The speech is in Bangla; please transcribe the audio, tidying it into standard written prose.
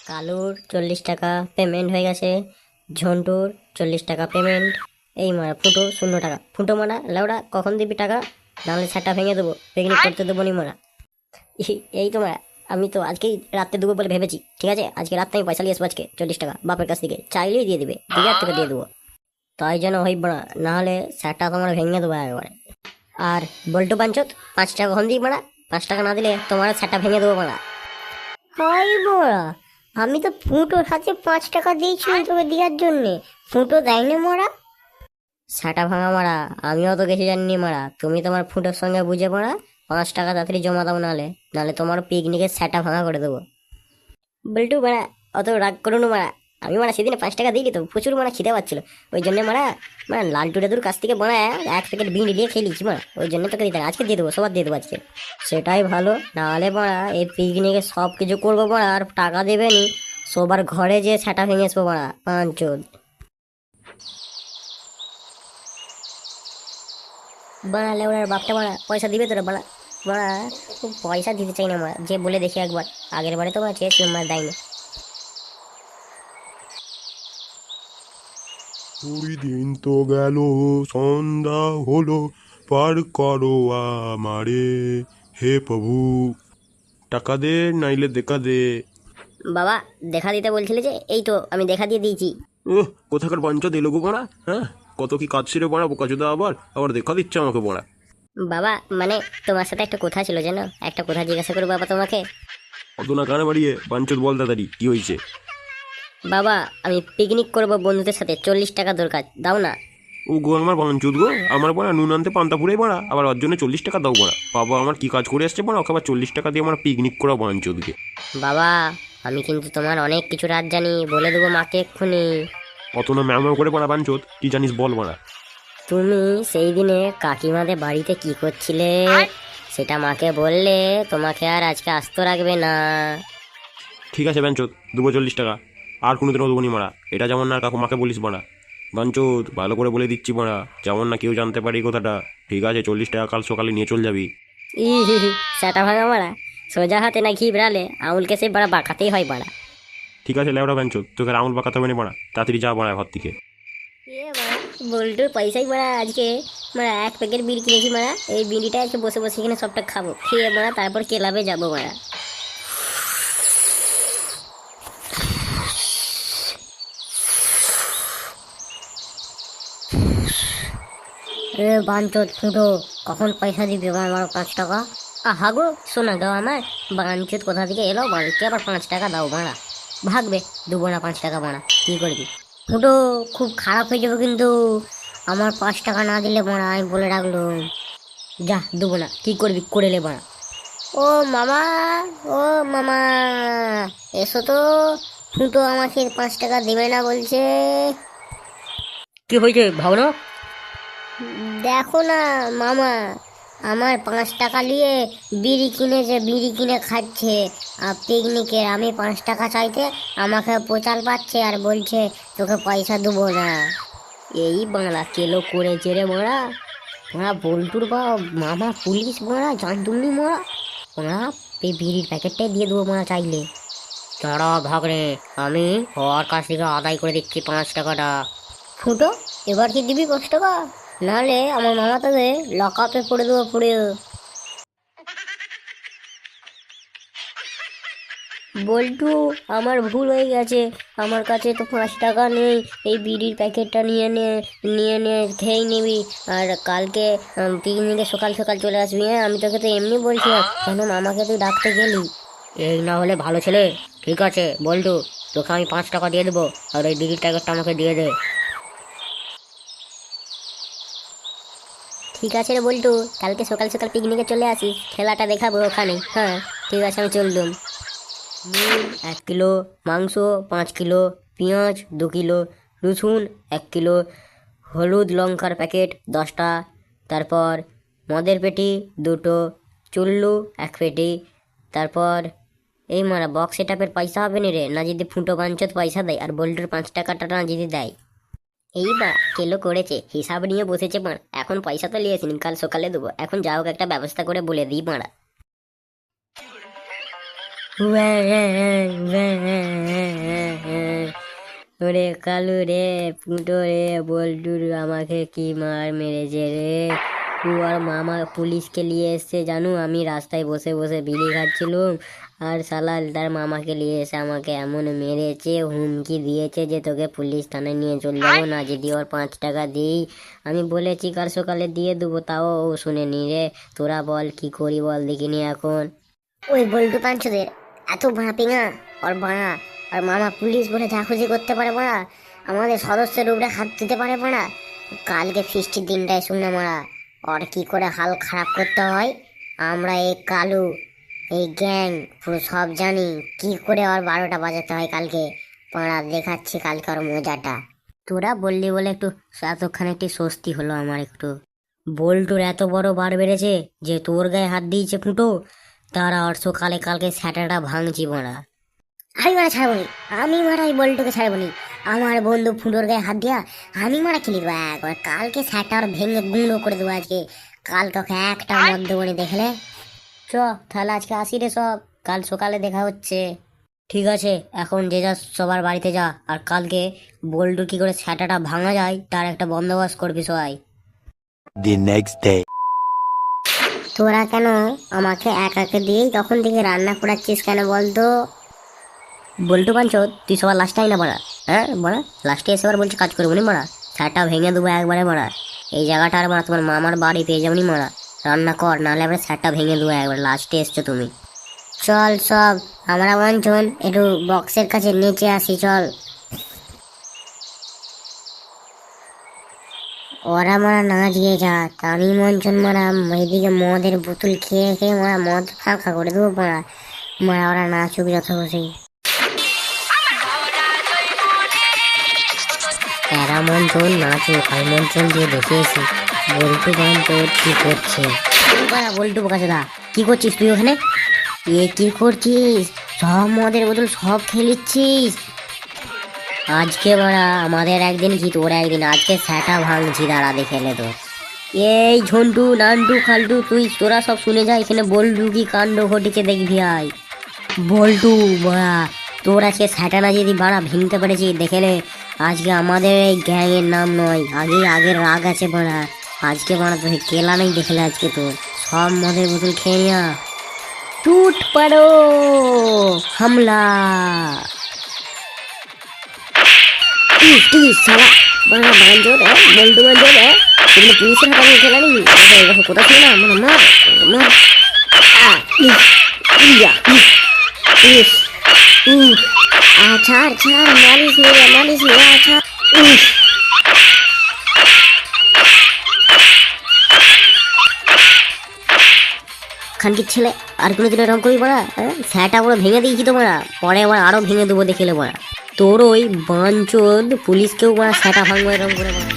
কালুর 40 টাকা পেমেন্ট হয়ে গেছে, ঝন্টুর 40 টাকা পেমেন্ট। এই মারা ফুটো 0 টাকা। ফুটো মারা লেওড়া কখন দিবি টাকা? নাহলে সেটা ভেঙে দেবো, পিকনিক করতে দেবো নি মারা। এই তো মারা, আমি তো আজকেই রাত্রে দেবো বলে ভেবেছি। ঠিক আছে, আজকে রাত্রে আমি পয়সা নিয়ে আসবো। আজকে 40 টাকা বাপের কাছ থেকে চাইলেই দিয়ে দিবে, 2000 টাকা দিয়ে দেবো। তাই যেন হইব না, নাহলে সেটা তোমার ভেঙে দেবো একবারে। আর বল্টু পাঞ্চত 5 টাকা কখন দিই মারা? 5 টাকা না দিলে তোমার সেটা ভেঙে দেবো মারা। হাই মোরা, আমি তো ফুটোর হাতে 5 টাকা দিয়েছিলাম তোকে দেওয়ার জন্যে। ফুটো দেয়নি মোরা। সেটা ভাঙা মারা, আমিও তো কিছু জানি মারা। তুমি তোমার ফুটোর সঙ্গে বুঝে মারা 5 টাকা তাড়াতাড়ি জমা দাও, নাহলে নাহলে তোমার পিকনিকের সেটা ভাঙা করে দেবো। বল্টু মারা, অত রাগ করো না মারা। আমি মারা সেদিনে 5 টাকা দিইনি তো, প্রচুর মারা খিদে পাচ্ছিল। ওই জন্য মারা মানে লালটু দাদুর কাছ থেকে মারা 1 প্যাকেট বিড়ি নিয়ে খেয়েছি মারা। ওই জন্য তোকে দিতে আজকে দিয়ে দেবো, সবার দিয়ে দেবো আজকে। সেটাই ভালো, নাহলে মারা এই পিকনিকে সব কিছু করবো মারা, আর টাকা দেবে নি। সবার ঘরে যে সেটা ভেঙে আসবো মারা পাঁচজন। বাড়ালে ওনার বাপটা বাড়া পয়সা দিবে তোরা বাড়া। বাড়া খুব পয়সা দিতে চাই না মারা, যে বলে দেখি একবার। আগের বারে তো চেয়েছিলাম মারা, দেয়নি। ওই দিন তো গেল, সন্ধ্যা হলো, পার করো আমারে, হে প্রভু। টাকা দে নাইলে দেখা দে। বাবা দেখা দিতে বলছিলে যে, এই তো আমি দেখা দিয়ে দিয়েছি। কোথাকার পঞ্চায়েত এলো গো পড়া, হ্যাঁ? কত কি কাজ ছেড়ে পড়া বোকাচোদা, আবার আবার দেখা দিচ্ছে আমাকে পড়া। বাবা মানে তোমার সাথে একটা কথা ছিল জানো, একটা কথা জিজ্ঞাসা করবো বাবা তোমাকে। অত না কানে বাড়িয়ে পঞ্চায়েত বল তাড়াতাড়ি কি হয়েছে। বাবা আমি পিকনিক করবো বন্ধুদের সাথে, 40 টাকা দরকার, দাও না। ও গো আমার পঞ্চায়েত গো, আমার পড়া নুন আনতে পান্তা ফুরাই পড়া, আবার ওর জন্য 40 টাকা দাও পড়া। বাবা আমার কি কাজ করে আসছে পড়া, ওকে আবার 40 টাকা দিয়ে আমার পিকনিক করা পঞ্চায়েতকে। বাবা আমি কিন্তু তোমার অনেক কিছু রাত জানি, বলে দেবো মাকে এক্ষুনি। অত না ম্যাম করে পড়া পঞ্চায়েত, কি জানিস বল পড়া। তুমি সেই দিনে কাকিমাদের বাড়িতে কি করছিলে সেটা মাকে বললে, তোমাকে আর আজকে আস্ত রাখবে না। ঠিক আছে বাঞ্চোদ, দেবো 40 টাকা। আর কোনো দিনও দেবো নি মারা, এটা যেমন না আর কাকু মাকে বলিস মারা। বাঞ্চোদ ভালো করে বলে দিচ্ছি মারা, যেমন না কেউ জানতে পারে এই কথাটা। ঠিক আছে, 40 টাকা কাল সকালে নিয়ে চল যাবি। ই হি হি, সেটা ভাঙা মারা, সোজা হাতে না ঘি বেড়ালে আঙুলকে সে বাড়া বাঁকাতেই হয় বাড়া। ঠিক আছে লেবড়া বাঞ্চোদ, তোকে আর আঙুল পাকাতে হবে না মারা, তাড়াতাড়ি যা মারা ঘর থেকে। এ মারা বল্টুর পয়সাই মারা আজকে মারা 1 প্যাকেট বিড়ি কিনেছি মারা। এই বিড়িটা আজকে বসে বসে এখানে সবটা খাবো, খেয়ে মারা তারপর ক্লাবে যাবো মারা। এ বাঞ্চোদ ফুটো, কখন পয়সা দিবি আমার 5 টাকা? আহা গো শোনা দাও আমার, বাঞ্চোদ কোথা থেকে এলো, বাড়িতে আবার 5 টাকা দাও মারা। ভাগবে, দেবো না 5 টাকা মারা, কি করবি? ফুটো খুব খারাপ হয়ে যাবে কিন্তু, আমার 5 টাকা না দিলে মারা, আমি বলে রাখলো। যা দেবো না, কি করবি করে নে মারা। ও মামা, ও মামা, এসো তো। ফুটো আমাকে 5 টাকা দেবে না বলছে। কি হয়েছে ভাবনা? দেখো না মামা, আমার 5 টাকা নিয়ে বিড়ি কিনেছে, বিড়ি কিনে খাচ্ছে। আর পিকনিকের আমি 5 টাকা চাইতে আমাকে পোচাল পাচ্ছে আর বলছে তোকে পয়সা দেবো না। এই বাংলা কেলো করেছে রে মারা। ওরা বল্টুর বা মামা পুলিশ মারা, জানতুমনি মারা। ওরা এই বিড়ির প্যাকেটটাই দিয়ে দেবো মারা চাইলে। তারা ভাগরে, আমি ওর কাছ থেকে আদায় করে দিচ্ছি 5 টাকাটা। ফুটো, এবার কি দিবি 5 টাকা? নাহলে আমার মামা তোকে লক আপে পড়ে দেবো পুড়ে। বল্টু আমার ভুল হয়ে গেছে, আমার কাছে তো 5 টাকা নেই। এই বিড়ির প্যাকেটটা নিয়ে নে খেয়ে নিবি। আর কালকে পিকনিকে সকাল সকাল চলে আসবি, হ্যাঁ? আমি তোকে তো এমনি বলছিলাম, কেন মামাকে তুই ডাকতে গেলি? এই না হলে ভালো ছেলে। ঠিক আছে বল্টু, তোকে আমি 5 টাকা দিয়ে দেবো, আর এই বিড়ির প্যাকেটটা আমাকে দিয়ে দে। ঠিক আছে রে বল্টু, কালকে সকাল সকাল পিকনিকে চলে আসিস, খেলাটা দেখাবো ওখানে। হ্যাঁ ঠিক আছে, আমি চললুম। নুন 1 কিলো, মাংস 5 কিলো, পেঁয়াজ 2 কিলো, রসুন 1 কিলো, হলুদ লঙ্কার প্যাকেট 10টা, তারপর মদের পেটি 2টো, চুল্লু 1 পেটি। তারপর এই মারা বক্স সেটআপের পয়সা হবে নি রে, না যদি ফুটো বাঞ্চত পয়সা দেয়, আর বোল্টের 5 টাকাটা না যদি দেয়। এই বা কেলো করেছে, হিসাব নিয়ে বসেছে মারা। এখন পয়সা তো নিয়েছিনি, কাল সকালে দেবো। এখন যা হোক একটা ব্যবস্থা করে বলে দিই মারা। ওরে কালু রে, ফুটো রে, বল্টুর আমাকে কি মার মেরেছে রে। ও আর মামা পুলিশকে নিয়ে এসছে জানু, আমি রাস্তায় বসে বসে বিড়ি খাচ্ছিলুম, আর শালা তার মামাকে নিয়ে এসে আমাকে এমন মেরেছে, হুমকি দিয়েছে যে তোকে পুলিশ থানায় নিয়ে চলে যাবো না যদি ওর 5 টাকা দিই। আমি বলেছি কাল সকালে দিয়ে দেবো, তাও ও শুনেনি রে। তোরা বল কি করি বল দেখিনি এখন। ওই বল্টু পাঞ্চদের এত ভাঁপিঙা, ওর বাড়া আর মামা পুলিশ বলে যা খুশি করতে পারে বাড়া, আমাদের সদস্যের উপরে হাত দিতে পারে বাড়া। কালকে ফিস্টির দিনটায় শুনে মারা ওর কি করে হাল খারাপ করতে হয়, আমরা এই কালু এই গ্যাং পুরো সব জানি কি করে ওর 12টা বাজাতে হয় কালকে। পাড়া দেখাচ্ছি কালকে ওর মজাটা। তোরা বললি বলে একটু এতক্ষণ একটি স্বস্তি হলো আমার একটু। বল্টুর এত বড় বার বেড়েছে যে তোর গায়ে হাত দিয়েছে ফুটো, তারা আর সকালে কালকে স্যাটারটা ভাঙছি মারা। আমি মারা ছাড়বো নি, আমি মারা এই বল্টুকে ছাড়বো নি। আমার বন্ধু ফুটোর গায়ে হাত দিয়া আমি মারা খেলি দেবো একবার। কালকে স্যাটার ভেঙে গুঁড়ো করে দেবো আজকে। কালকে ওকে একটা মদ দেবো নি দেখলে। চ তাহলে আজকে আসি রে সব, কাল সকালে দেখা হচ্ছে। ঠিক আছে, এখন যে যা সবার বাড়িতে যা, আর কালকে বল্টুর কি করে স্যাটাটা ভাঙা যায় তার একটা বন্দোবস্ত করবি সবাই। The next day. তোরা কেন আমাকে একাকে দিয়েই তখন থেকে রান্না করাচ্ছিস কেন বলতো? বল্টু পাঞ্চো, তুই সবার লাস্টে আই না মারা। হ্যাঁ মারা, লাস্টে এসে আবার বলছি কাজ করবো নি মারা, স্যারটা ভেঙে দেবো একবারে মারা। এই জায়গাটা আর মারা তোমার মামার বাড়ি পেয়ে যাবনি মারা, রান্না কর, নাহলে আবার স্যারটা ভেঙে দেবো একবার। লাস্টে এসছো তুমি। চল সব আমরা মঞ্চন একটু বক্সের কাছে নিচে আসি চল। ওরা মারা না দিয়ে যা, আমি মঞ্চন মারা এদিকে মদের বোতল খেয়ে খেয়ে মারা মদ ফাঁকা করে দেবো মারা। মারা ওরা নাচুক যত বসে। এরা মঞ্চন নাচুক, আমি মঞ্চন দিয়ে দেখিয়েছি বল্টু পাঞ্চো কি করছে। বল্টু কাছে দা, কি করছিস তুই ওখানে? এ কি করছিস? সব মদের বোতল সব খেলিচ্ছিস? আজকে মারা আমাদের একদিন কি তোর একদিন, আজকে স্যাটা ভাঙছি দাঁড়া দেখে নে তো। এই ঝন্টু নান্টু খালটু তোরা সব শুনে যা, এখানে বল্টু কি কাণ্ড ঘটেছে দেখবি আয়। বল্টু বাড়া, তোর আজকে স্যাটানা যদি বাড়া ভেঙতে পেরেছি দেখে নে। আজকে আমাদের এই গ্যাংয়ের নাম নয়, আগের রাগ আছে বাড়া। আজকে বাড়া তোকে কেলা নেই দেখলে আজকে তোর সব মদের বোতল খেয়ে নিয়া টুট পারো হামলা। শালা বাড়া বাঞ্জো রে, বল্টু বাঞ্জো রে, এগুলো পুলিশের হাতে খেলা নেই। কোথা ছিল না মানে মার মার। ছাড় ছাড় মালিশ নিয়ে মালিশ নিয়ে ছাড়। খানকির ছেলে, আর কোনোদিন এরকম করি বড়া? হ্যাঁ, স্যাটা পুরো ভেঙে দিয়েছি তো বড়া, পরে আবার আরো ভেঙে দেবো দেখলে বড়া। তোর ওই বাঞ্চোদ পুলিশকেও বড়া স্যাটা ভাঙবো এরকম করে বড়া।